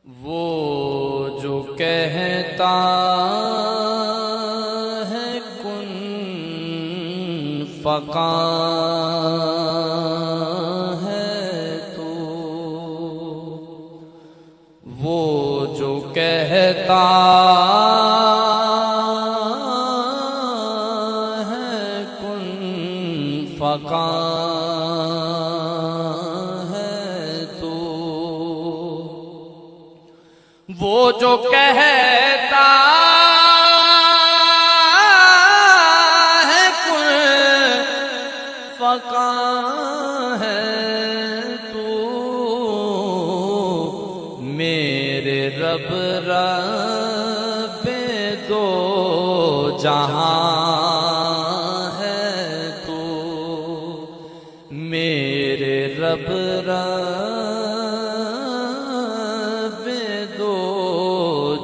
वो जो कहता है कुन फका है तू, वो जो कहता है कुन फका वो जो कहता है कुन फका है तू, मेरे रब रब्बे दो जहां है तू, मेरे रब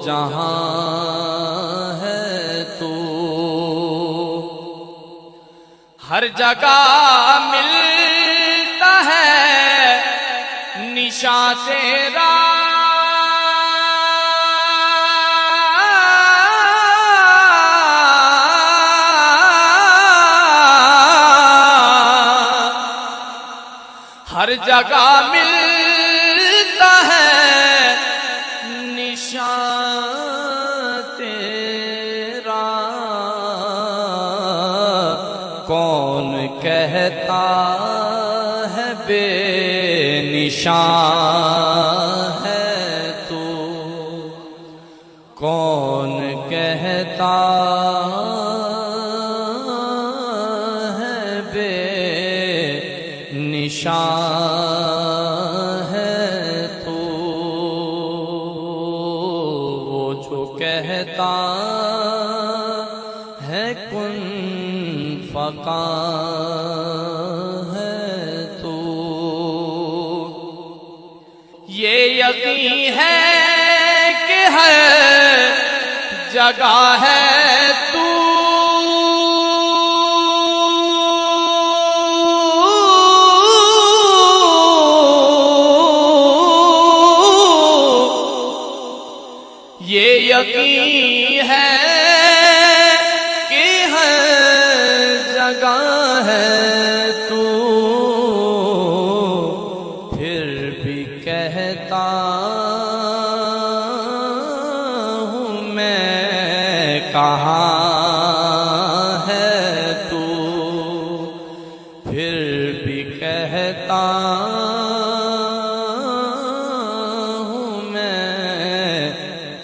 जहां है तू। हर जगह मिलता है निशान तेरा, हर जगह मिलता है निशान तेरा। कौन कहता है बेनिशान है तू, कौन कहता है बेनिशान है तू, वो जो कहता है कुन फका है तू। ये यकीन है कि हर जगह है तू, ये यकीन है कि हर जगह है तू, फिर भी कहता हूँ मैं कहाँ है तू, फिर भी कहता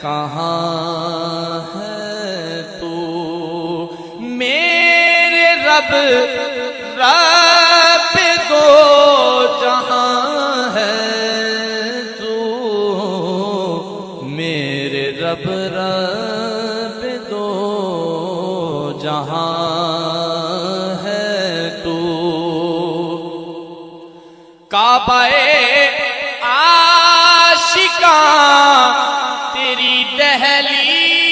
कहाँ है तू। मेरे रब रब्बे दो जहां है तू, मेरे रब रब्बे दो जहां है तू। काबाए आशिका तेरी दहलीज,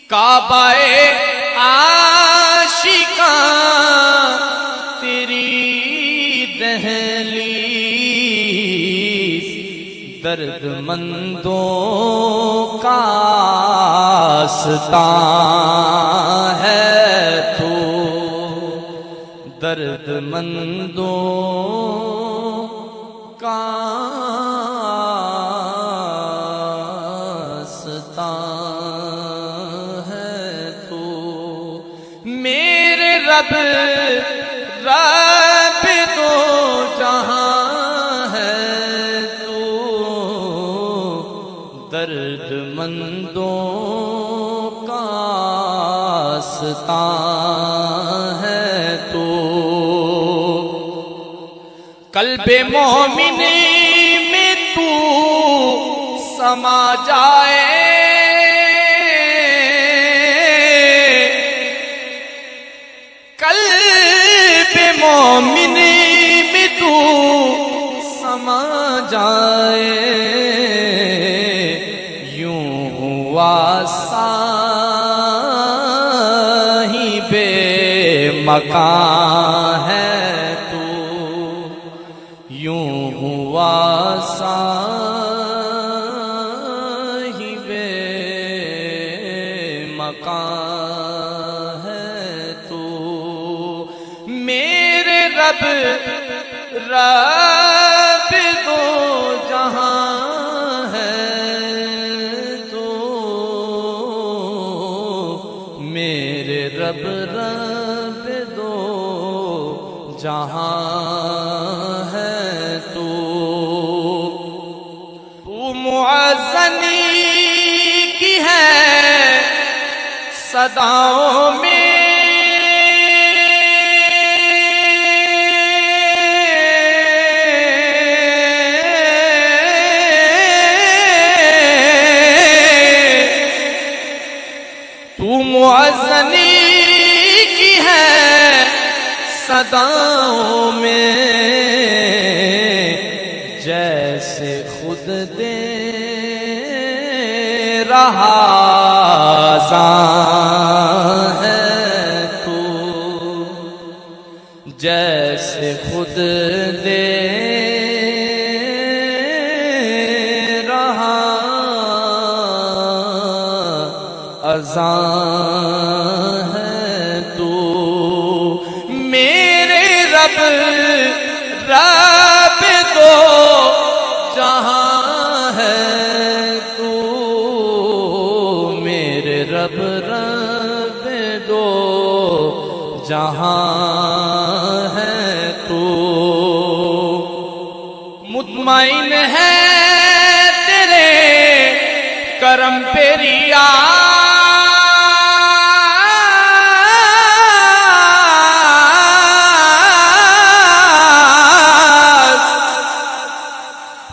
काबाए आशिका तेरी दहलीज, दर्दमंदों का आस्तां है तू, दर्दमंदों का आस्तां है तू, मेरे रब रब्बे दो जहां है तू, दर्दमंदों का आस्तां है तू। कल्बे मोमिन में तू समा जाए, कल्बे मोमिन में तू समा जाए, यूं हुआ सा बका है तू, यूं हुआ साहिबे मकान है तू। मेरे रब रब दो जहां है तू, मेरे रब रब दो जहां है तू। तू मुअज़्ज़नी की है सदाओं में, तू मुअज़्ज़नी की है सदाओं में, जैसे खुद दे रहा जान है तू, जैसे खुद दे रहा अज़ान है तू। मेरे रब रब दो जहां है तू, मेरे रब रब दो जहां है तू। मुतमईन है तेरे करम पे रियाज़,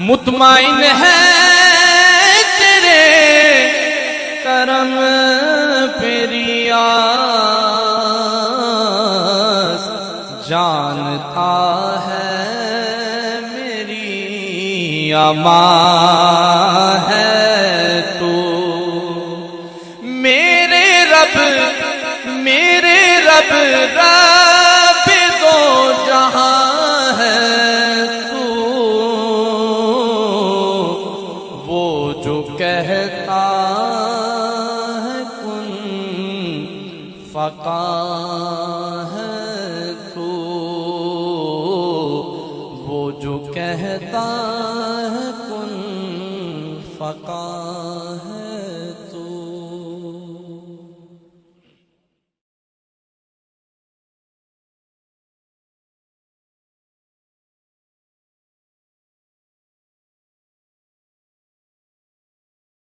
मुतमईन है तेरे करम पे रियाज़, जानता है मेरी अमां है तू। मेरे रब रब दो जहां है तू, वो जो कहता है कुन फका